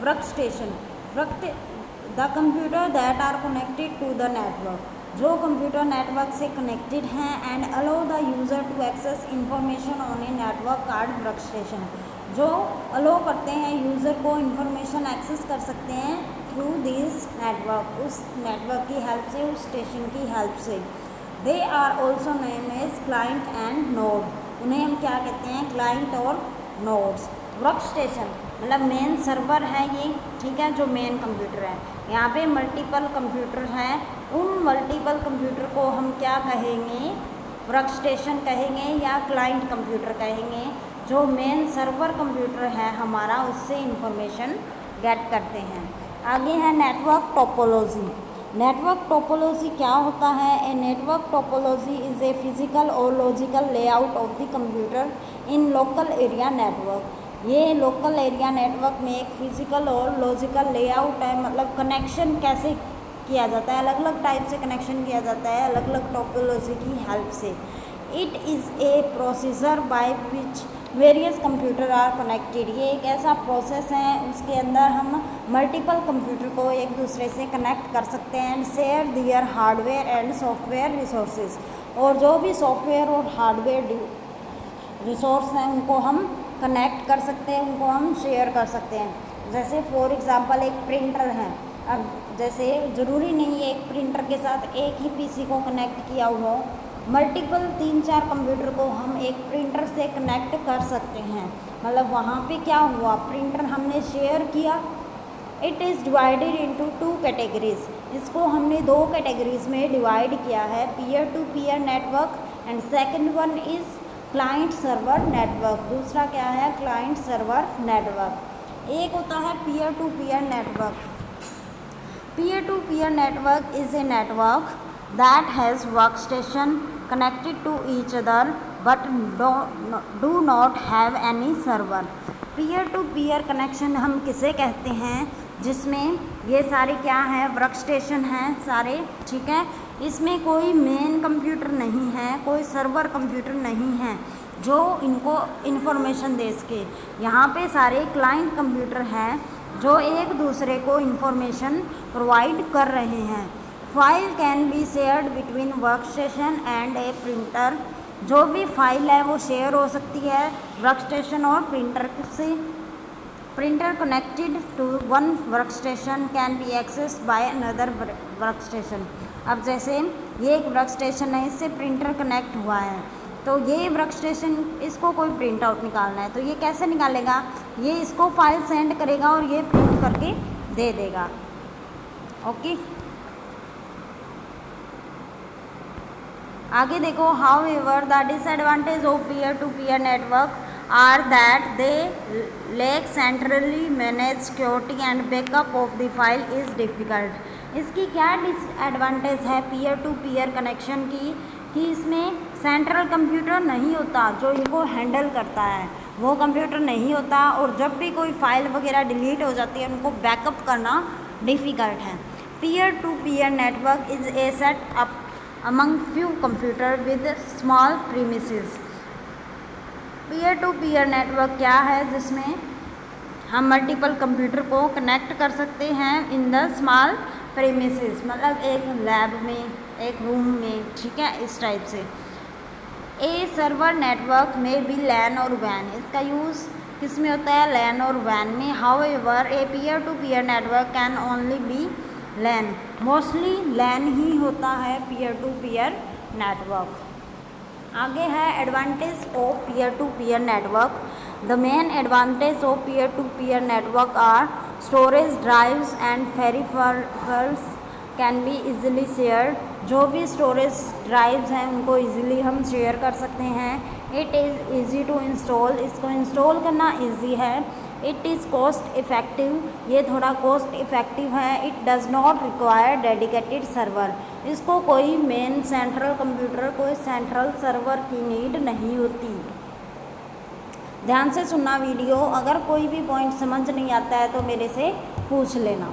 Workstation the computer that are connected to the network, जो computer network से connected हैं and allow the user to access information on a network card workstation, जो allow करते हैं user को information access कर सकते हैं थ्रू दिस नेटवर्क, उस नेटवर्क की हेल्प से, उस स्टेशन की हेल्प से। They are also name as client and node, उन्हें हम क्या कहते हैं, क्लाइंट और नोड्स। वर्क स्टेशन मतलब मेन सर्वर है ये, ठीक है, जो मेन कंप्यूटर है। यहाँ पे मल्टीपल कंप्यूटर हैं, उन मल्टीपल कंप्यूटर को हम क्या कहेंगे, वर्क स्टेशन कहेंगे या क्लाइंट कंप्यूटर कहेंगे। जो मेन सर्वर कंप्यूटर है हमारा, उससे इंफॉर्मेशन गेट करते हैं। आगे है नेटवर्क टोपोलॉजी। नेटवर्क टोपोलॉजी क्या होता है? A network topology is a physical और logical layout of the computer in local area network. ये लोकल एरिया नेटवर्क में एक फिजिकल और लॉजिकल लेआउट है, मतलब कनेक्शन कैसे किया जाता है, अलग अलग टाइप से कनेक्शन किया जाता है अलग अलग टोपोलॉजी की हेल्प से। It is a procedure by which various computer are connected, ये एक ऐसा प्रोसेस है उसके अंदर हम मल्टीपल कंप्यूटर को एक दूसरे से कनेक्ट कर सकते हैं and share their hardware and software resources, और जो भी सॉफ्टवेयर और हार्डवेयर रिसोर्स हैं उनको हम कनेक्ट कर सकते हैं, उनको हम शेयर कर सकते हैं। जैसे फॉर एग्ज़ाम्पल एक प्रिंटर है, अब जैसे ज़रूरी नहीं है एक प्रिंटर के साथ एक ही पीसी को कनेक्ट किया हुआ हो, मल्टीपल 3-4 कंप्यूटर को हम एक प्रिंटर से कनेक्ट कर सकते हैं। मतलब वहाँ पे क्या हुआ, प्रिंटर हमने शेयर किया। It is divided into 2 categories, इसको हमने 2 कैटेगरीज में डिवाइड किया है, peer to peer network and second one is client server network. दूसरा क्या है, क्लाइंट सर्वर नेटवर्क। एक होता है peer to peer network. Peer to peer network is a network that has workstation connected to each other but do not have any server। peer to peer connection हम किसे कहते हैं, जिसमें ये सारे क्या है, वर्क स्टेशन हैं सारे, ठीक है, इसमें कोई मेन कंप्यूटर नहीं है, कोई सर्वर कंप्यूटर नहीं है जो इनको इन्फॉर्मेशन दे सके। यहाँ पे सारे क्लाइंट कंप्यूटर हैं जो एक दूसरे को इन्फॉर्मेशन प्रोवाइड कर रहे हैं। File can be shared between work station and a printer, जो भी फाइल है वो शेयर हो सकती है वर्क स्टेशन और प्रिंटर से। Printer connected to one work station can be accessed by another work station. अब जैसे ये एक वर्क स्टेशन है, इससे प्रिंटर कनेक्ट हुआ है, तो ये वर्क स्टेशन, इसको कोई प्रिंट आउट निकालना है तो ये कैसे निकालेगा, ये इसको फाइल सेंड करेगा और ये प्रिंट करके दे देगा। ओके, आगे देखो, however the disadvantage of peer to peer network are that they lack centrally manage security and backup of the file is difficult. इसकी क्या डिसएडवांटेज है पीयर टू पीयर कनेक्शन की, कि इसमें सेंट्रल कंप्यूटर नहीं होता जो इनको हैंडल करता है, वो कंप्यूटर नहीं होता, और जब भी कोई फाइल वगैरह डिलीट हो जाती है उनको बैकअप करना डिफ़िकल्ट है। Peer to peer network is a set up among few computer with small premises। peer to peer network क्या है, जिसमें हम मल्टीपल कंप्यूटर को कनेक्ट कर सकते हैं इन द स्मॉल प्रीमिसेस, मतलब एक लैब में, एक रूम में, ठीक है, इस टाइप से। ए सर्वर नेटवर्क में भी लैन और वैन, इसका यूज़ किस में होता है, लैन और वैन में। However a peer to peer network can only be LAN, mostly LAN ही होता है पीयर टू पीयर नेटवर्क। आगे है advantage of peer to peer network. The main advantage of peer to peer network are storage drives and peripherals can be easily share, जो भी storage drives हैं उनको easily हम शेयर कर सकते हैं। It is easy to install, इसको install करना ईजी है। इट इज़ कॉस्ट इफ़ेक्टिव, ये थोड़ा कॉस्ट इफ़ेक्टिव है। It does not require dedicated server, इसको कोई मेन सेंट्रल कंप्यूटर, कोई सेंट्रल सर्वर की नीड नहीं होती। ध्यान से सुनना वीडियो, अगर कोई भी पॉइंट समझ नहीं आता है तो मेरे से पूछ लेना।